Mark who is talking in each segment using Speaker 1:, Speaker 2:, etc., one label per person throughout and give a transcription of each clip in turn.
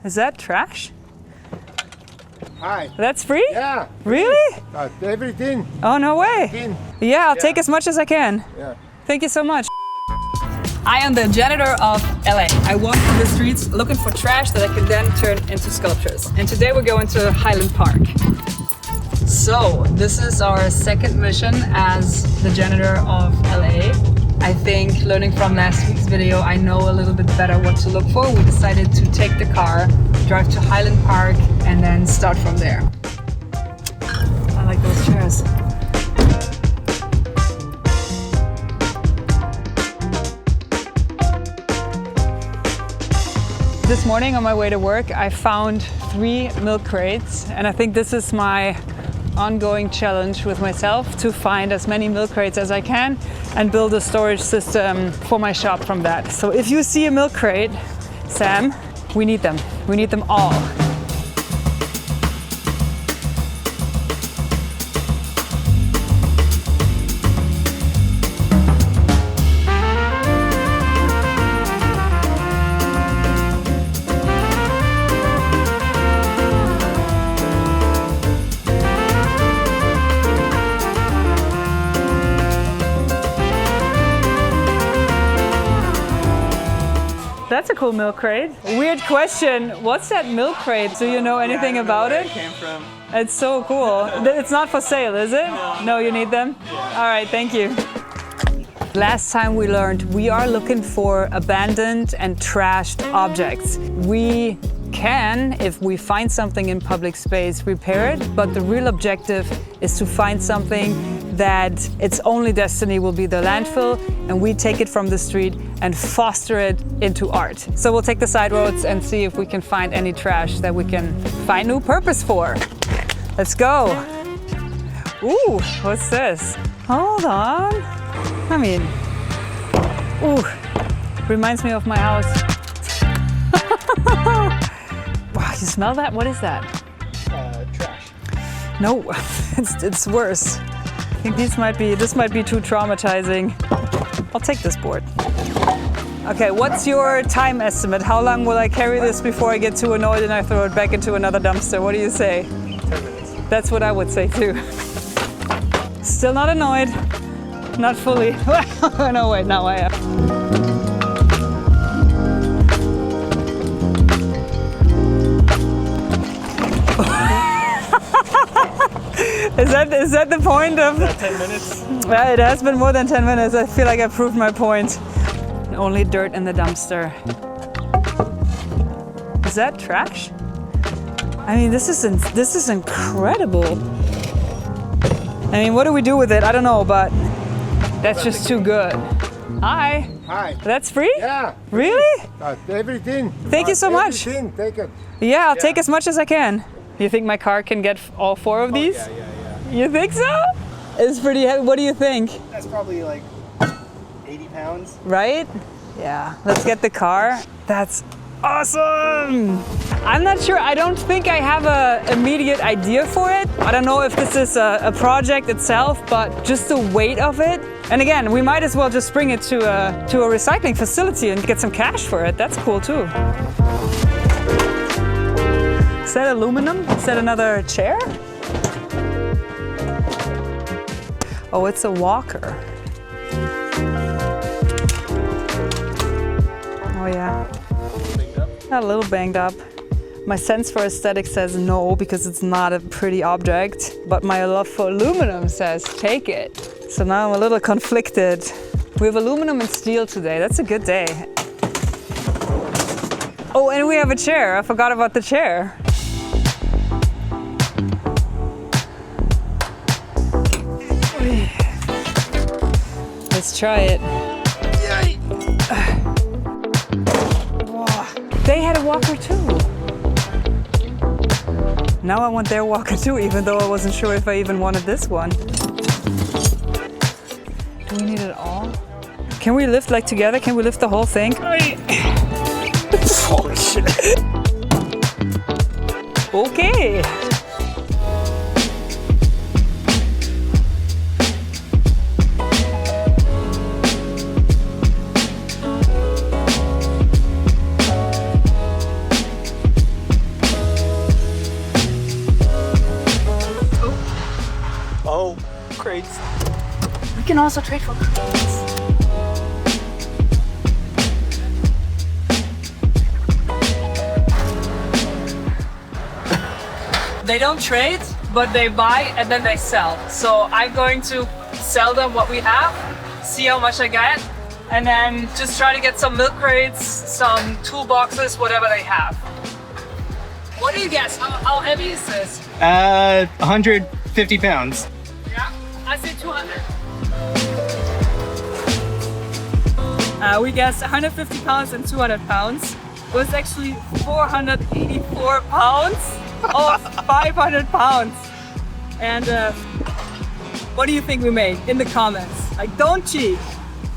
Speaker 1: Is that trash?
Speaker 2: Hi.
Speaker 1: That's free?
Speaker 2: Yeah.
Speaker 1: Really?
Speaker 2: Everything.
Speaker 1: Oh, no way.
Speaker 2: Everything.
Speaker 1: Yeah, I'll take as much as I can.
Speaker 2: Yeah.
Speaker 1: Thank you so much. I am the janitor of LA. I walk through the streets looking for trash that I can then turn into sculptures. And today we're going to Highland Park. So this is our second mission as the janitor of LA. I think learning from last week's video, I know a little bit better what to look for. We decided to take the car, drive to Highland Park, and then start from there. I like those chairs. This morning on my way to work, I found 3 milk crates, and I think this is my ongoing challenge with myself to find as many milk crates as I can and build a storage system for my shop from that. So if you see a milk crate, Sam, we need them. We need them all. That's a cool milk crate. Weird question. What's that milk crate? Do you know anything about it?
Speaker 3: Where it came from.
Speaker 1: It's so cool. It's not for sale, is it? No, you need them? All right, thank you. Last time we learned we are looking for abandoned and trashed objects. We can, if we find something in public space, repair it, but the real objective is to find something that its only destiny will be the landfill, and we take it from the street and foster it into art. So we'll take the side roads and see if we can find any trash that we can find new purpose for. Let's go. Ooh, what's this? Hold on. I mean, ooh, reminds me of my house. Wow, you smell that? What is that?
Speaker 3: Trash.
Speaker 1: No, it's worse. I think this might be too traumatizing. I'll take this board. Okay, what's your time estimate? How long will I carry this before I get too annoyed and I throw it back into another dumpster? What do you say?
Speaker 3: 10 minutes.
Speaker 1: That's what I would say too. Still not annoyed. Not fully. No, wait, now I am. Is that the point of?
Speaker 3: 10 minutes?
Speaker 1: Yeah, it has been more than 10 minutes. I feel like I proved my point. Only dirt in the dumpster. Is that trash? I mean, this is incredible. I mean, what do we do with it? I don't know, but that's just too good. Hi.
Speaker 2: Hi.
Speaker 1: That's free?
Speaker 2: Yeah.
Speaker 1: Really?
Speaker 2: Everything.
Speaker 1: Thank you so much.
Speaker 2: Everything, take it.
Speaker 1: Yeah, I'll take as much as I can. You think my car can get all 4 of these?
Speaker 3: Yeah.
Speaker 1: You think so? It's pretty heavy. What do you think?
Speaker 3: That's probably like 80 pounds.
Speaker 1: Right? Yeah. Let's get the car. That's awesome. I'm not sure. I don't think I have an immediate idea for it. I don't know if this is a project itself, but just the weight of it. And again, we might as well just bring it to a recycling facility and get some cash for it. That's cool too. Is that aluminum? Is that another chair? Oh, it's a walker. Oh yeah. A little banged up. My sense for aesthetics says no, because it's not a pretty object, but my love for aluminum says take it. So now I'm a little conflicted. We have aluminum and steel today. That's a good day. Oh, and we have a chair. I forgot about the chair. Let's try it. They had a walker too. Now I want their walker too, even though I wasn't sure if I even wanted this one. Do we need it all? Can we lift like together? Can we lift the whole thing? Holy shit. Okay.
Speaker 4: can also trade for crates.
Speaker 1: They don't trade, but they buy and then they sell. So I'm going to sell them what we have, see how much I get, and then just try to get some milk crates, some toolboxes, whatever they have. What do you guess? How heavy is this?
Speaker 3: 150 pounds.
Speaker 1: Yeah, I say 200. We guessed 150 pounds and 200 pounds. It was actually 484 pounds of 500 pounds. And what do you think we made? In the comments. Like, don't cheat.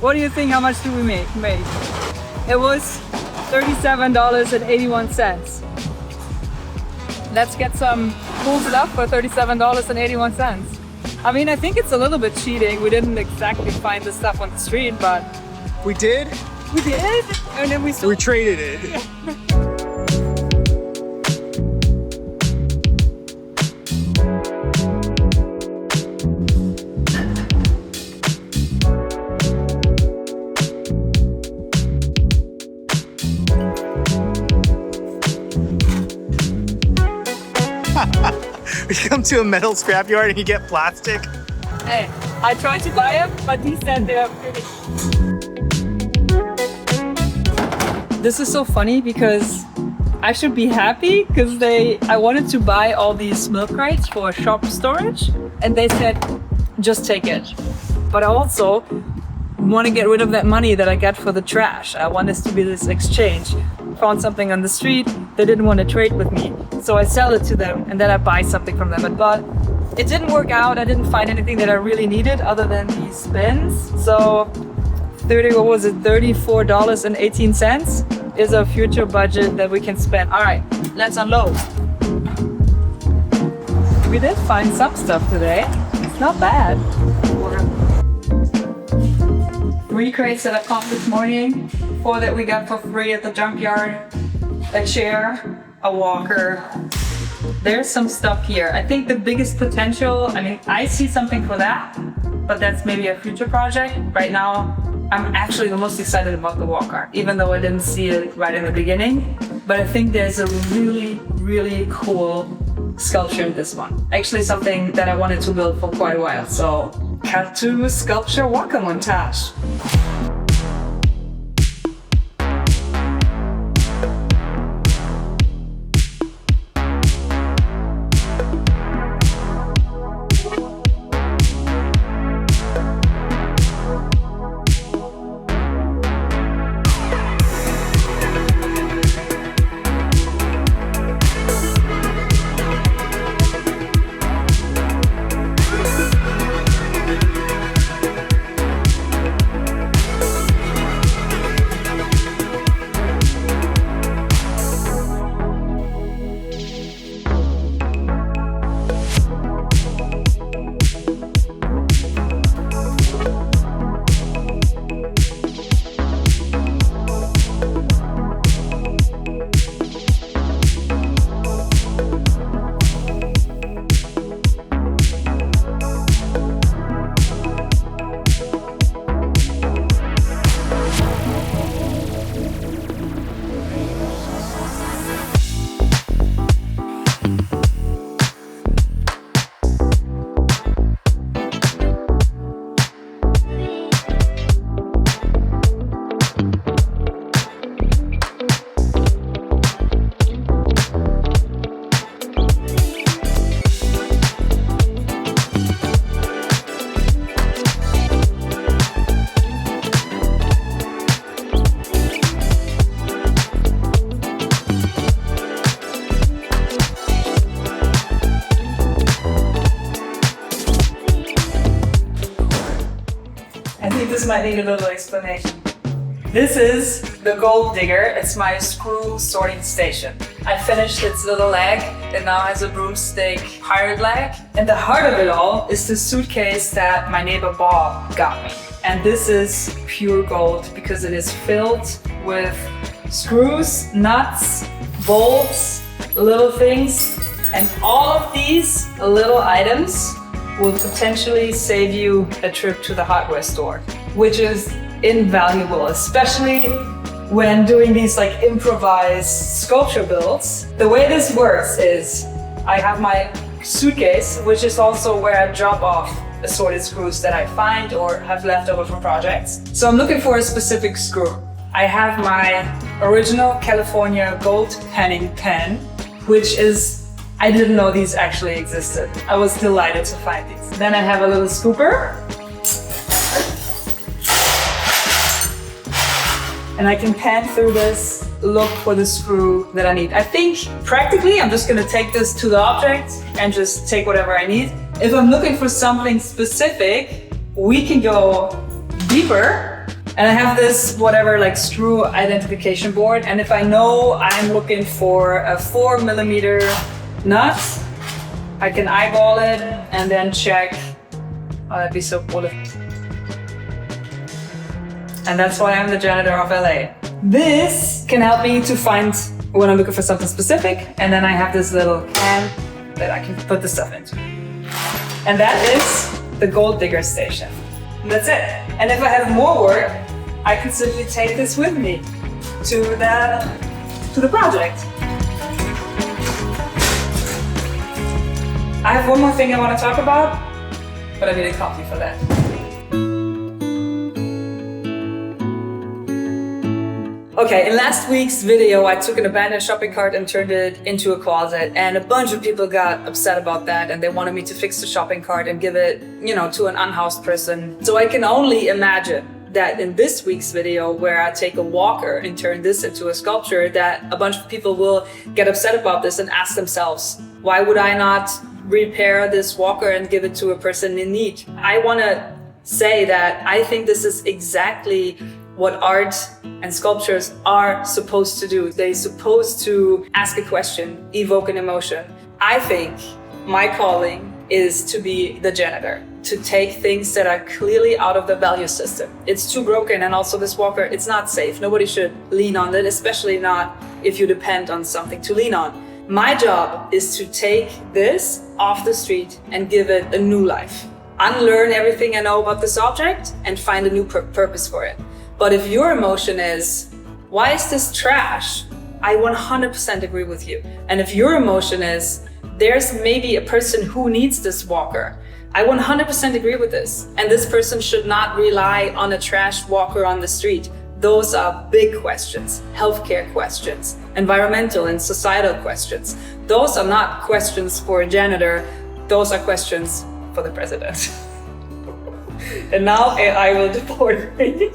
Speaker 1: What do you think? How much do we make? It was $37.81. Let's get some cool stuff for $37.81. I mean, I think it's a little bit cheating. We didn't exactly find the stuff on the street, but
Speaker 3: We did?
Speaker 1: we did. And then we
Speaker 3: We traded it. You come to a metal scrapyard and you get plastic.
Speaker 1: Hey, I tried to buy them, but he said they're pretty. This is so funny because I should be happy because I wanted to buy all these milk crates for shop storage and they said, just take it. But I also want to get rid of that money that I get for the trash. I want this to be this exchange. Found something on the street, they didn't want to trade with me. So I sell it to them and then I buy something from them. But it didn't work out. I didn't find anything that I really needed other than these bins. So $34.18 is a future budget that we can spend. All right, let's unload. We did find some stuff today. It's not bad. 3 crates that I caught this morning, 4 that we got for free at the junkyard, a chair, a walker. There's some stuff here. I think the biggest potential, I mean, I see something for that, but that's maybe a future project. Right now, I'm actually the most excited about the walker, even though I didn't see it right in the beginning. But I think there's a really, really cool sculpture in this one. Actually something that I wanted to build for quite a while. So, cut to sculpture walker montage. This might need a little explanation. This is the gold digger. It's my screw sorting station. I finished its little leg. It now has a broomstick pirate leg. And the heart of it all is the suitcase that my neighbor Bob got me. And this is pure gold because it is filled with screws, nuts, bolts, little things. And all of these little items will potentially save you a trip to the hardware store, which is invaluable, especially when doing these like improvised sculpture builds. The way this works is I have my suitcase, which is also where I drop off assorted screws that I find or have left over from projects. So I'm looking for a specific screw. I have my original California gold penning pen, which is, I didn't know these actually existed. I was delighted to find these. Then I have a little scooper. And I can pan through this, look for the screw that I need. I think practically I'm just gonna take this to the object and just take whatever I need. If I'm looking for something specific, we can go deeper. And I have this whatever like screw identification board. And if I know I'm looking for a 4mm nut, I can eyeball it and then check. Oh, that'd be so cool. And that's why I'm the janitor of LA. This can help me to find when I'm looking for something specific, and then I have this little can that I can put the stuff into. And that is the gold digger station. And that's it. And if I have more work, I can simply take this with me to the project. I have one more thing I want to talk about, but I need a coffee for that. Okay, in last week's video, I took an abandoned shopping cart and turned it into a closet, and a bunch of people got upset about that, and they wanted me to fix the shopping cart and give it, to an unhoused person. So I can only imagine that in this week's video, where I take a walker and turn this into a sculpture, that a bunch of people will get upset about this and ask themselves, why would I not repair this walker and give it to a person in need? I want to say that I think this is exactly what art and sculptures are supposed to do. They're supposed to ask a question, evoke an emotion. I think my calling is to be the janitor, to take things that are clearly out of the value system. It's too broken, and also this walker, it's not safe. Nobody should lean on it, especially not if you depend on something to lean on. My job is to take this off the street and give it a new life. Unlearn everything I know about this object and find a new purpose for it. But if your emotion is, why is this trash? I 100% agree with you. And if your emotion is, there's maybe a person who needs this walker, I 100% agree with this. And this person should not rely on a trash walker on the street. Those are big questions, healthcare questions, environmental and societal questions. Those are not questions for a janitor. Those are questions for the president. And now AI will deport me.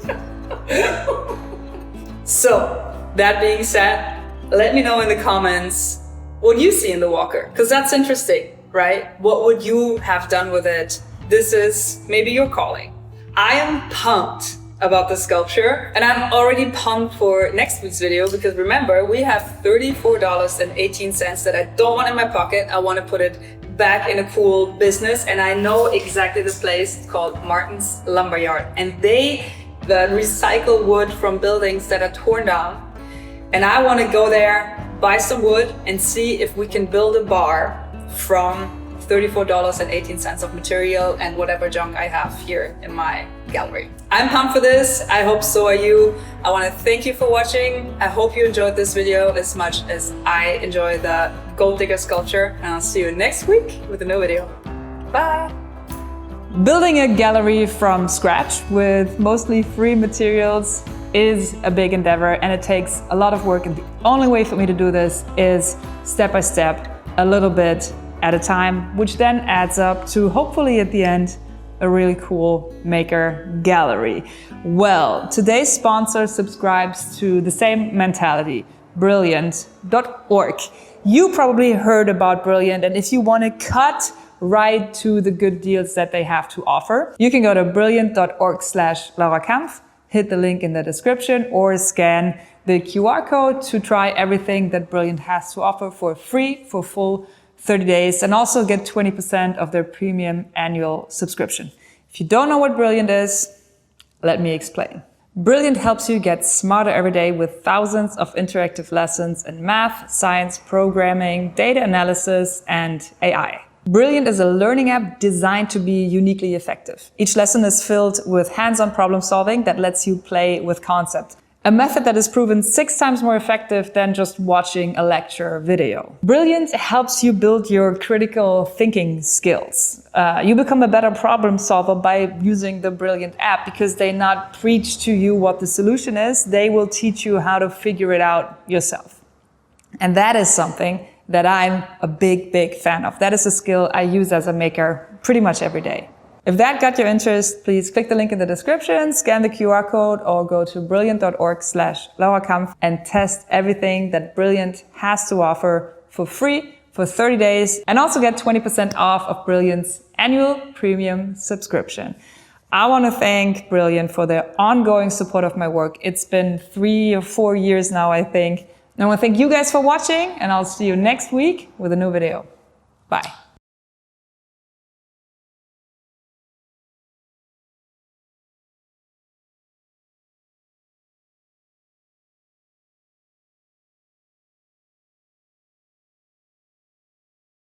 Speaker 1: So, that being said, let me know in the comments what you see in the walker, because that's interesting, right? What would you have done with it? This is maybe your calling. I am pumped about the sculpture, and I'm already pumped for next week's video, because remember, we have $34.18 that I don't want in my pocket. I want to put it back in a cool business, and I know exactly the place called Martin's Lumberyard, and they recycle wood from buildings that are torn down. And I want to go there, buy some wood, and see if we can build a bar from $34.18 of material and whatever junk I have here in my gallery. I'm pumped for this. I hope so are you. I want to thank you for watching. I hope you enjoyed this video as much as I enjoy the gold digger sculpture, and I'll see you next week with a new video. Bye. Building a gallery from scratch with mostly free materials is a big endeavor, and it takes a lot of work. And the only way for me to do this is step by step, a little bit at a time, which then adds up to hopefully at the end a really cool maker gallery. Well, today's sponsor subscribes to the same mentality, Brilliant.org. You probably heard about Brilliant, and if you want to cut right to the good deals that they have to offer, you can go to brilliant.org/Laura Kampf, hit the link in the description, or scan the QR code to try everything that Brilliant has to offer for free for full 30 days, and also get 20% of their premium annual subscription. If you don't know what Brilliant is, let me explain. Brilliant helps you get smarter every day with thousands of interactive lessons in math, science, programming, data analysis, and AI. Brilliant is a learning app designed to be uniquely effective. Each lesson is filled with hands-on problem solving that lets you play with concepts. A method that is proven 6 times more effective than just watching a lecture video. Brilliant helps you build your critical thinking skills. You become a better problem solver by using the Brilliant app because they not preach to you what the solution is, they will teach you how to figure it out yourself. And that is something that I'm a big fan of. That is a skill I use as a maker pretty much every day. If that got your interest, please click the link in the description, scan the QR code, or go to brilliant.org/Kampf and test everything that Brilliant has to offer for free for 30 days and also get 20% off of Brilliant's annual premium subscription. I want to thank Brilliant for their ongoing support of my work. It's been 3 or 4 years now, I think. And I want to thank you guys for watching, and I'll see you next week with a new video. Bye.